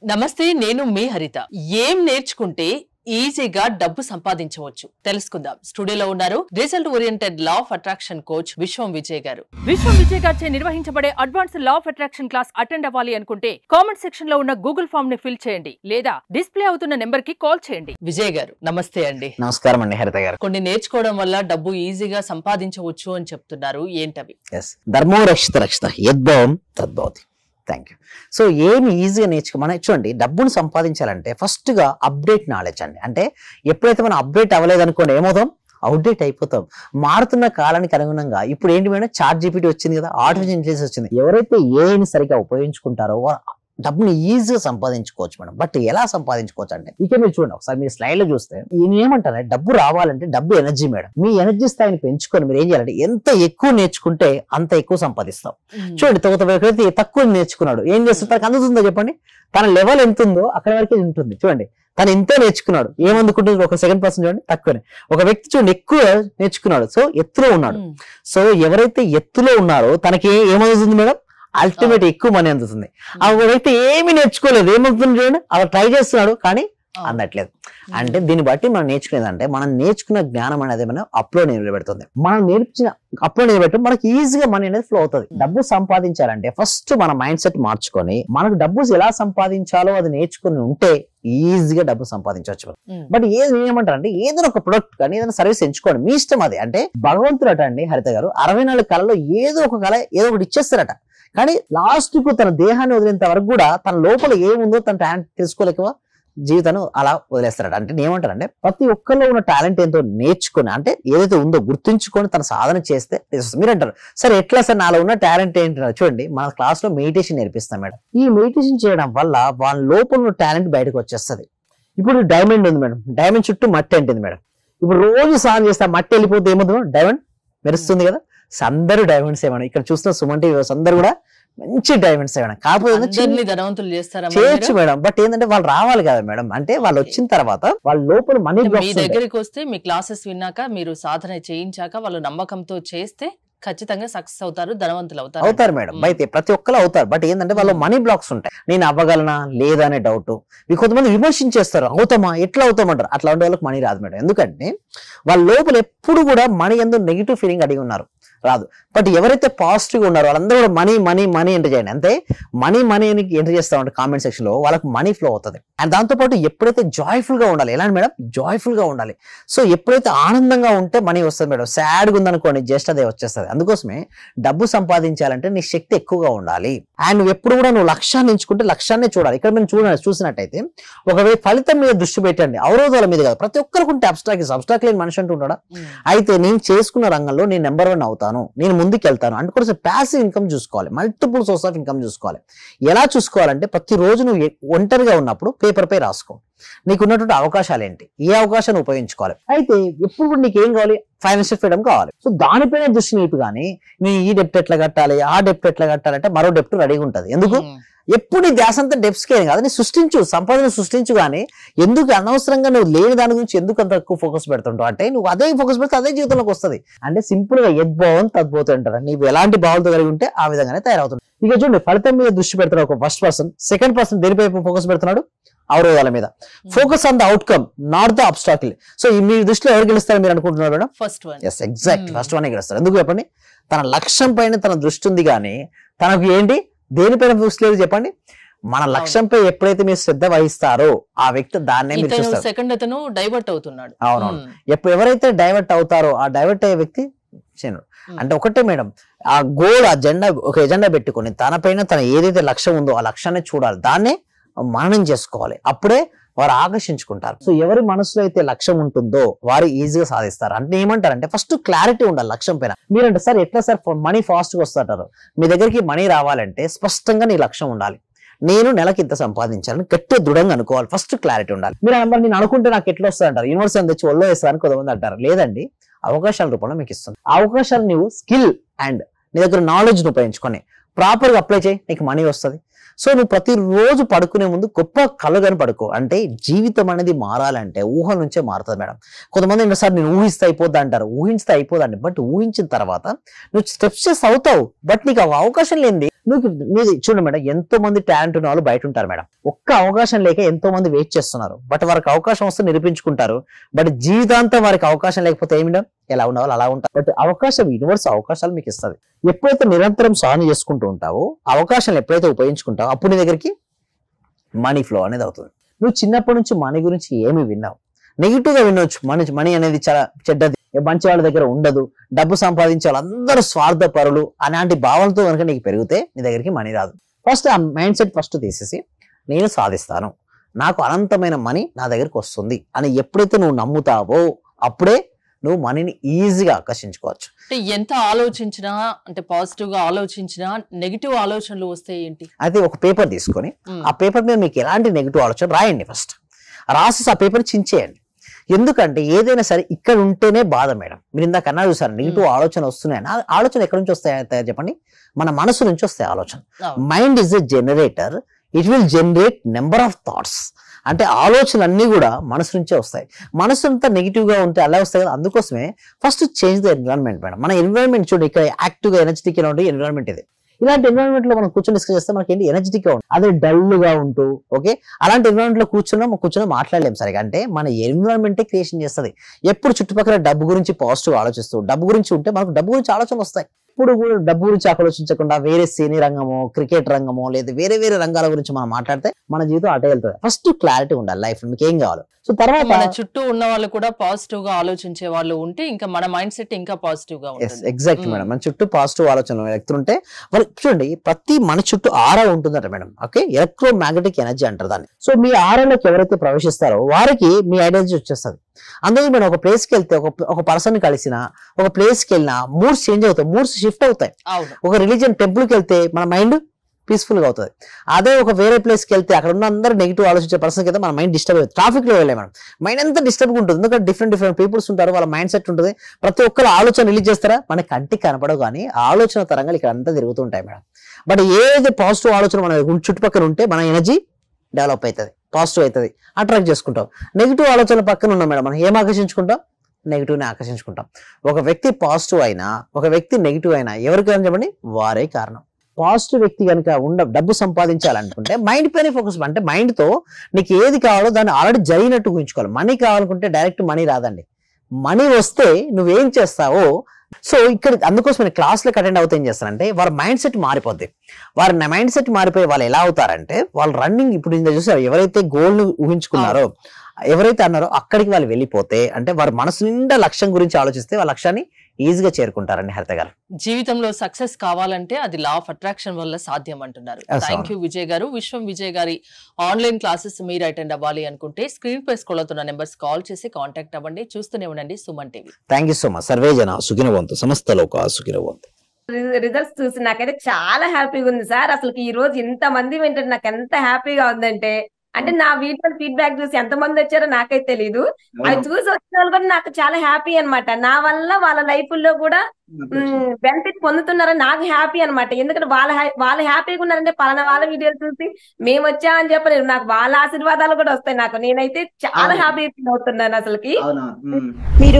నమస్తే, నేను మీ హరిత. ఏం నేర్చుకుంటే ఈజీగా డబ్బు సంపాదించవచ్చు తెలుసుకుందాం. స్టూడియోలో ఉన్నారు result oriented law of attraction coach విశ్వం విజయ్ గారు. విశ్వం విజయ్ గారిచే నిర్వహించబడే advance law of attraction class attend అవ్వాలి అనుకుంటే కామెంట్ సెక్షన్ లో ఉన్న గూగుల్ ఫామ్ ని ఫిల్ చేయండి లేదా డిస్ప్లే అవుతున్న నెంబర్ కి కాల్ చేయండి. విజయ్ గారు నమస్తే అండి. నమస్కారం అండి హరిత గారు. కొన్ని నేర్చుకోవడం వల్ల డబ్బు ఈజీగా సంపాదించవచ్చు అని చెప్తున్నారు, ఏంటవి? ధర్మో రక్షిత రక్షిత యద్భవం తద్భవతి. Thank you. సో ఏమి ఈజీగా మనం చూడండి, డబ్బును సంపాదించాలంటే ఫస్ట్ గా అప్డేట్ నాలెడ్జ్ అండి. అంటే ఎప్పుడైతే మనం అప్డేట్ అవ్వలేదు అనుకోండి ఏమవుతాం, అవుట్డేట్ అయిపోతాం. మారుతున్న కాలానికి అనుగుణంగా ఇప్పుడు ఏంటి మేడం, చాట్ జీపీటీ వచ్చింది కదా, ఆర్టిఫిషియల్ ఇంటెలిజెన్స్ వచ్చింది. ఎవరైతే ఏఐని సరిగా ఉపయోగించుకుంటారో డబ్బుని ఈజీగా సంపాదించుకోవచ్చు మేడం. బట్ ఎలా సంపాదించుకోవచ్చు అంటే ఇక మీరు చూడండి, ఒకసారి మీరు స్లైడ్ లో చూస్తే ఈయన ఏమంటారంటే డబ్బు రావాలంటే డబ్బు ఎనర్జీ మేడం. మీ ఎనర్జీ స్థాయిని పెంచుకొని మీరు ఏం చేయాలంటే ఎంత ఎక్కువ నేర్చుకుంటే అంత ఎక్కువ సంపాదిస్తాం. చూడండి, వ్యక్తి తక్కువ నేర్చుకున్నాడు, ఏం చేస్తారు, తనకు అందుతుందో చెప్పండి? తన లెవెల్ ఎంత ఉందో అక్కడ వరకే ఉంటుంది. చూడండి, తను ఇంతే నేర్చుకున్నాడు, ఏమందుకుంటుంది? ఒక 2% చూడండి, తక్కువనే. ఒక వ్యక్తి చూడండి ఎక్కువ నేర్చుకున్నాడు, సో ఎత్తులో ఉన్నాడు. సో ఎవరైతే ఎత్తులో ఉన్నారో తనకి ఏమవుతుంది మేడం, అల్టిమేట్ ఎక్కువ మనీ అందుతుంది. ఆ వ్యక్తి ఏమి నేర్చుకోలేదు, ఏమవుతుంది చూడండి, అలా ట్రై చేస్తున్నాడు కానీ అందట్లేదు. అంటే దీన్ని బట్టి మనం నేర్చుకునేదంటే మనం నేర్చుకున్న జ్ఞానం అనేది మనం అప్లో నిలబెడుతుంది. మనం నేర్చిన అప్లో నిలబెట్టడం మనకి ఈజీగా మనీ అనేది ఫ్లో అవుతుంది. డబ్బు సంపాదించాలంటే ఫస్ట్ మన మైండ్ సెట్ మార్చుకొని మనకు డబ్బు ఎలా సంపాదించాలో అది నేర్చుకుని ఉంటే ఈజీగా డబ్బు సంపాదించవచ్చు. బట్ ఏమంటారు అంటే ఏదైనా ఒక ప్రొడక్ట్ కానీ ఏదైనా సర్వీస్ ఎంచుకోండి, మీ ఇష్టం అది. అంటే భగవంతుడు అట అండి హరిత గారు 64 కళలో ఏదో ఒక కళ ఏదో ఒకటి ఇచ్చేస్తారట. కానీ లాస్ట్ కు తన దేహాన్ని వదిలేంత వరకు కూడా తన లోపల ఏముందో తన టాలెంట్ తెలుసుకోలేక జీవితాన్ని అలా వదిలేస్తారట. అంటే ఏమంటారంటే ప్రతి ఒక్కరిలో ఉన్న టాలెంట్ ఏంటో నేర్చుకుని, అంటే ఏదైతే ఉందో గుర్తుంచుకొని తన సాధన చేస్తే మీరు అంటారు సరే ఎట్లా సార్ నాలో ఉన్న టాలెంట్ ఏంటి? చూడండి, మన క్లాస్ లో మెడిటేషన్ నేర్పిస్తాం మేడం. ఈ మెడిటేషన్ చేయడం వల్ల వాళ్ళ లోపల ఉన్న టాలెంట్ బయటకు వచ్చేస్తుంది. ఇప్పుడు డైమండ్ ఉంది మేడం, డైమండ్ చుట్టూ మట్టి అంటుంది మేడం. ఇప్పుడు రోజు సాధన చేస్తే మట్టి వెళ్ళిపోతే ఏమవుతుందో డైమండ్ మెరుస్తుంది కదా. అందరూ డైమండ్స్ ఏమన్నా ఇక్కడ చూస్తున్న సుమన్ టీవీ అందరూ కూడా మంచి డైమండ్స్ ఏమైనా. కాకపోతే చేయొచ్చు మేడం, బట్ ఏంటంటే వాళ్ళు రావాలి కదా మేడం. అంటే వాళ్ళు వచ్చిన తర్వాత వాళ్ళ లోపల మనీ మీ దగ్గరికి వస్తే మీ క్లాసెస్ విన్నాక మీరు సాధన చేయించాక వాళ్ళు నమ్మకంతో చేస్తే ఖచ్చితంగా సక్సెస్ అవుతారు, ధనవంతులు అవుతారు మేడం. అయితే ప్రతి ఒక్కరు అవుతారు, బట్ ఏంటంటే వాళ్ళ మనీ బ్లాక్స్ ఉంటాయి. నేను అవ్వగలనా లేదా అనే డౌట్. కొంతమంది విమర్శించేస్తారు, అవుతామా ఎట్లా అవుతామంటారు. అట్లా ఉండే వాళ్ళకి మనీ రాదు మేడం. ఎందుకంటే వాళ్ళ లోపల ఎప్పుడు కూడా మనీ ఎందుకు నెగిటివ్ ఫీలింగ్ అడిగి ఉన్నారు, రాదు. బట్ ఎవరైతే పాజిటివ్ గా ఉన్నారో వాళ్ళందరూ కూడా మనీ మనీ మనీ ఎంటర్ చేయండి. అంతే మనీ మనీ అని ఎంటర్ చేస్తామంటే కామెంట్ సెక్షన్ లో వాళ్ళకి మనీ ఫ్లో అవుతుంది. అండ్ దాంతోపాటు ఎప్పుడైతే జాయ్ఫుల్ గా ఉండాలి, ఎలా మేడం, జాయ్ఫుల్ గా ఉండాలి. సో ఎప్పుడైతే ఆనందంగా ఉంటే మనీ వస్తుంది మేడం. సాడ్గా ఉందనుకోండి జస్ట్ అదే వచ్చేస్తుంది. అందుకోసమే డబ్బు సంపాదించాలంటే నీ శక్తి ఎక్కువగా ఉండాలి. అండ్ నువ్వు ఎప్పుడు కూడా నువ్వు లక్ష్యాన్ని ఎంచుకుంటే లక్ష్యాన్ని చూడాలి. ఇక్కడ మేము చూసినట్టయితే ఒకవేళ ఫలితం మీద దృష్టి పెట్టండి, అవరోధాల మీద కాదు. ప్రతి ఒక్కరికి ఉంటే అబ్స్ట్రాక్ట్ లేని మనిషి అంటూ ఉంటాడా? అయితే నేను చేసుకున్న రంగంలో నేను నెంబర్ 1 అవుతాను, నేను ముందుకు వెళ్తాను అంటే కూడా ప్యాసివ్ ఇన్కమ్ చూసుకోవాలి, మల్టిపుల్ సోర్స్ ఆఫ్ ఇన్కమ్ చూసుకోవాలి. ఎలా చూసుకోవాలంటే ప్రతిరోజు నువ్వు ఒంటరిగా ఉన్నప్పుడు పేపర్ పై రాసుకో, నీకు ఉన్నటువంటి అవకాశాలు ఏంటి, ఏ అవకాశాన్ని ఉపయోగించుకోవాలి. అయితే ఎప్పుడు కూడా నీకు ఏం కావాలి, ఫైనాన్షియల్ ఫ్రీడమ్ కావాలి. సో దానిపైన దృష్టి నిలిపి కానీ నేను ఈ డెప్ట్ ఎట్లా కట్టాలి, ఆ డెప్ట్ ఎట్లా కట్టాలంటే మరో డెప్ట్ రెడీగా ఉంటుంది. ఎందుకు ఎప్పుడు నీ ధ్యాస అంతా డెప్స్కే కాదు, నీ సంపాదన సృష్టించు. కానీ ఎందుకు అనవసరంగా నువ్వు లేని దాని గురించి ఎందుకు అంత ఎక్కువ ఫోకస్ పెడుతుంటావు అంటే నువ్వు అదే ఫోకస్ పెడితే అదే జీవితంలోకి వస్తుంది. అంటే సింపుల్ గా యద్భావం తద్భవతి అంటారు. నీవు ఎలాంటి భావాలతో కలిగి ఉంటే ఆ విధంగానే తయారవుతుంది. ఇక చూడండి, ఫలితం మీద దృష్టి పెడుతున్నాడు ఒక ఫస్ట్ పర్సన్. సెకండ్ పర్సన్ దేనిపై ఫోకస్ పెడుతున్నాడు, అవరోధాల మీద. Focus on the outcome not the obstacle. So మీ దృష్టిలో ఎవరు గెలుస్తారని మీరు అనుకుంటున్నారు madam? First one. Yes, exact, first one గెలుస్తారు. ఎందుకు చెప్పండి, తన లక్ష్యం పైన తన దృష్టి ఉంది కానీ తనకు ఏంటి దేనిపైన దృష్టి లేదు చెప్పండి. మన లక్ష్యంపై ఎప్పుడైతే మీరు శ్రద్ధ వహిస్తారో ఆ వ్యక్తి దాన్నే మీరు చూస్తారు. సెకండ్ అతను డైవర్ట్ అవుతున్నాడు. అవునవును, ఎవరైతే డైవర్ట్ అవుతారో ఆ డైవర్ట్ అయ్యే వ్యక్తి అంటే ఒకటే మేడం, ఆ గోల్ ఆ జెండా ఒక ఎజెండా పెట్టుకుని తన పైన తన ఏదైతే లక్ష్యం ఉందో ఆ లక్ష్యాన్ని చూడాలి, దాన్నే మననం చేసుకోవాలి. అప్పుడే వారు ఆకర్షించుకుంటారు. సో ఎవరి మనసులో అయితే లక్ష్యం ఉంటుందో వారు ఈజీగా సాధిస్తారు. అంటే ఏమంటారంటే ఫస్ట్ క్లారిటీ ఉండాలి లక్ష్యం పైన. మీరంటే సార్ ఎట్లా సార్ మనీ ఫాస్ట్ గా వస్తుంటారు? మీ దగ్గరికి మనీ రావాలంటే స్పష్టంగా నీ లక్ష్యం ఉండాలి. నేను నెలకి ఇంత సంపాదించాలని గట్టి దృఢంగా అనుకోవాలి. ఫస్ట్ క్లారిటీ ఉండాలి. మీరు అన్నారు నేను అనుకుంటే నాకు ఎట్లా వస్తుంది అంటారు, యూనివర్సిటీ తెచ్చి ఒళ్ళో వేస్తారని కొంతమంది అంటారు. లేదండి, అవకాశాల రూపంలో మీకు ఇస్తుంది. అవకాశాలు నువ్వు స్కిల్ అండ్ నీ దగ్గర నాలెడ్జ్ ఉపయోగించుకొని ప్రాపర్ గా అప్లై చేయి, నీకు మనీ వస్తుంది. సో నువ్వు ప్రతిరోజు పడుకునే ముందు గొప్ప కలగని పడుకో. అంటే జీవితం అనేది మారాలంటే ఊహ నుంచే మారుతుంది మేడం. కొంతమంది సార్ నేను ఊహిస్తే అయిపోద్ది అంటారు. ఊహిస్తే అయిపోదండి, బట్ ఊహించిన తర్వాత నువ్వు స్టెప్స్ చేసి అవుతావు, బట్ నీకు అవకాశం లేనిది నీది చూడండి మేడం. ఎంతో మంది టాలెంట్ ఉన్న వాళ్ళు బయట ఉంటారు మేడం. ఒక్క అవకాశం లేక ఎంతో మంది వెయిట్ చేస్తున్నారు, బట్ వారికి అవకాశం వస్తే నిరూపించుకుంటారు. బట్ జీవితాంతం వారికి అవకాశం లేకపోతే ఏమి మేడం, ఎలా ఉండవాలో అలా ఉంటారు. బట్ అవకాశం యూనివర్స్ అవకాశాలు మీకు ఇస్తుంది. ఎప్పుడైతే నిరంతరం సాధన చేసుకుంటూ ఉంటావో, అవకాశాలు ఎప్పుడైతే ఉపయోగించుకుంటావో, అప్పుడు నీ దగ్గరికి మనీ ఫ్లో అనేది అవుతుంది. నువ్వు చిన్నప్పటి నుంచి మనీ గురించి ఏమి విన్నావు? నెగిటివ్ గా వినొచ్చు. మనీ అనేది చాలా చెడ్డది, మంచి వాళ్ళ దగ్గర ఉండదు, డబ్బు సంపాదించే వాళ్ళందరూ స్వార్థ పరులు అలాంటి భావనతో కనుక నీకు పెరిగితే నీ దగ్గరికి మనీ రాదు. ఫస్ట్ ఆ మైండ్ సెట్ ఫస్ట్ తీసేసి నేను సాధిస్తాను, నాకు అనంతమైన మనీ నా దగ్గరికి వస్తుంది అని ఎప్పుడైతే నువ్వు నమ్ముతావో అప్పుడే నువ్వు మనీని ఈజీగా ఆకర్షించుకోవచ్చు. అంటే ఎంత ఆలోచించినా, అంటే పాజిటివ్ గా ఆలోచించినా నెగిటివ్ ఆలోచనలు వస్తే ఏంటి? అయితే ఒక పేపర్ తీసుకొని ఆ పేపర్ మీద మీకు ఎలాంటి నెగిటివ్ ఆలోచన రాయండి. ఫస్ట్ రాసి ఆ పేపర్ చించేయండి. ఎందుకంటే ఏదైనా సరే ఇక్కడ ఉంటేనే బాధ మేడం. మీరు ఇందాక అన్నా చూసారు నెగిటివ్ ఆలోచన వస్తున్నాయని. ఆలోచన ఎక్కడి నుంచి వస్తాయి చెప్పండి? మన మనసు నుంచి వస్తాయి ఆలోచన. Mind is a generator, it will generate number of thoughts. అంటే ఆలోచనలు అన్ని కూడా మనసు నుంచే వస్తాయి. మనసు అంతా నెగిటివ్ గా ఉంటే అలా వస్తాయి కదా. అందుకోసమే first change the environment madam. మన ఎన్విరాన్మెంట్ చూడండి, ఇక్కడ యాక్టివ్ గా ఎనర్జెటిక్ గా ఉండే ఎన్విరాన్మెంట్ ఇది. ఇలాంటి ఎన్విరాన్మెంట్ లో మనం కూర్చొని డిస్కస్ చేస్తే మనకి ఏంటి, ఎనర్జెటిక్ గా ఉంటుంది. అదే డల్ గా ఉంటూ ఓకే అలాంటి ఎన్విరాన్మెంట్ లో కూర్చొని మాట్లాడలేం సరిగా. అంటే మన ఎన్విరాన్మెంటే క్రియేషన్ చేస్తుంది. ఎప్పుడు చుట్టుపక్కల డబ్బు గురించి పాజిటివ్ ఆలోచిస్తూ డబ్బు గురించి ఉంటే మనకు డబ్బు గురించి ఆలోచనలు వస్తాయి. ఇప్పుడు కూడా డబ్బు గురించి ఆలోచించకుండా వేరే సినీ రంగమో, క్రికెట్ రంగమో, లేదా వేరే వేరే రంగాల గురించి మనం మాట్లాడితే మన జీవితం అటే వెళ్తుంది. ఫస్ట్ క్లారిటీ ఉండాలి లైఫ్, మీకు ఏం కావాలి. సో తర్వాత మన చుట్టూ ఉన్న వాళ్ళు కూడా పాజిటివ్ గా ఆలోచించే వాళ్ళు ఉంటే ఇంకా మన మైండ్ సెట్ ఇంకా పాజిటివ్ గా ఉంటుంది. Exact madam. మన చుట్టూ పాజిటివ్ ఆలోచనలు వ్యక్తులు ఉంటే వాళ్ళు చూడండి, ప్రతి మన చుట్టూ ఆరా ఉంటుందట madam. Okay, electro magnetic energy అంటారు దాన్ని. సో మీ ఆరాలోకి ఎవరైతే ప్రవేశిస్తారో వారికి మీ ఎనర్జీ వచ్చేస్తుంది. అందుకే మనం ఒక ప్లేస్ కి వెళ్తే, ఒక పర్సన్ కలిసిన, ఒక ప్లేస్ కి వెళ్ళినా మూడ్స్ చేంజ్ అవుతాయి, మూడ్స్ షిఫ్ట్ అవుతాయి. ఒక రిలీజియన్ టెంపుల్ కి వెళ్తే మన మైండ్ పీస్ఫుల్ గా అవుతుంది. అదే ఒక వేరే ప్లేస్ కి వెళ్తే అక్కడ ఉన్న అందరూ నెగిటివ్ ఆలోచించే పర్సన్ అయితే మన మైండ్ డిస్టర్బ్ అవుతుంది. ట్రాఫిక్ లో వెళ్ళే మనం మైండ్ అంతా డిస్టర్బ్ ఉంటుంది. ఎందుకంటే డిఫరెంట్ పీపుల్స్ ఉంటారు, వాళ్ళ మైండ్ సెట్ ఉంటుంది. ప్రతి ఒక్కరు ఆలోచన రిలీజ్ చేస్తారా, మన కంటికి కనపడవు, కానీ ఆలోచన తరంగాలు ఇక్కడ అంతా తిరుగుతూ ఉంటాయి మేడం. బట్ ఏదైతే పాజిటివ్ ఆలోచన మన చుట్టుపక్కల ఉంటే మన ఎనర్జీ డెవలప్ అవుతుంది, పాజిటివ్ అవుతుంది, అట్రాక్ట్ చేసుకుంటాం. నెగిటివ్ ఆలోచన పక్కన ఉన్నాం మేడం, మనం ఏం ఆకర్షించుకుంటాం? నెగిటివ్ని ఆకర్షించుకుంటాం. ఒక వ్యక్తి పాజిటివ్ అయినా, ఒక వ్యక్తి నెగిటివ్ అయినా ఎవరికి అని చెప్పండి, వారే కారణం. పాజిటివ్ వ్యక్తి కనుక డబ్బు సంపాదించాలనుకుంటే మైండ్ పైన ఫోకస్. అంటే మైండ్ తో నీకు ఏది కావాలో దాన్ని ఆల్రెడీ జరిగినట్టు ఊహించుకోవాలి. మనీ కావాలనుకుంటే డైరెక్ట్ మనీ రాదండి. మనీ వస్తే నువ్వేం చేస్తావో. సో ఇక్కడ అందుకోసం నేను క్లాస్లకు అటెండ్ అవుతే ఏం చేస్తారంటే వారి మైండ్ సెట్ మారిపోద్ది. వారి మైండ్ సెట్ మారిపోయి వాళ్ళు ఎలా అవుతారంటే, వాళ్ళు రన్నింగ్ ఇప్పుడు ఇంత చూసారు, ఎవరైతే గోల్ ను ఊహించుకున్నారో, ఎవరైతే అన్నారో అక్కడికి వాళ్ళు వెళ్ళిపోతే, అంటే వారి మనసు నిండా లక్ష్యం గురించి ఆలోచిస్తే వాళ్ళ లక్ష్యాన్ని ఈజీగా చేరుకుంటారండి. హరిత గారు, జీవితంలో సక్సెస్ కావాలంటే అది లా ఆఫ్ అట్రాక్షన్ వల్ల సాధ్యం అంటున్నారు. థ్యాంక్ యూ విజయ్ గారు. విశ్వం విజయ్ గారి ఆన్లైన్ క్లాసెస్ మీరు అటెండ్ అవ్వాలి అనుకుంటే స్క్రీన్ పై స్క్రోల్ అవుతున్న నెంబర్స్ కాల్ చేసి కాంటాక్ట్ అవ్వండి. చూస్తూనే ఉండండి Suman TV. Thank you so much. Survey జన సుఖినవంతు, సమస్త లోక సుఖినవంతు. రిజల్ట్స్ చూసి నాకైతే చాలా హ్యాపీగా ఉంది సార్. అసలు ఈ రోజు ఇంత మంది వింటే నాకు ఎంత హ్యాపీగా ఉందంటే, అంటే నా వీడియో ఫీడ్బ్యాక్ చూసి ఎంత మంది వచ్చారో నాకైతే తెలీదు. అవి చూసి వచ్చిన వాళ్ళు కూడా నాకు చాలా హ్యాపీ అన్నమాట. నా వల్ల వాళ్ళ లైఫ్ లో కూడా బెనిఫిట్ పొందుతున్నారని నాకు హ్యాపీ అన్నమాట. ఎందుకంటే వాళ్ళు హ్యాపీగా ఉన్నారంటే పలానా వాళ్ళ వీడియోలు చూసి మేము వచ్చామని చెప్పలేదు, నాకు వాళ్ళ ఆశీర్వాదాలు కూడా వస్తాయి. నాకు నేనైతే చాలా హ్యాపీ అవుతున్నాను అసలుకి. మీరు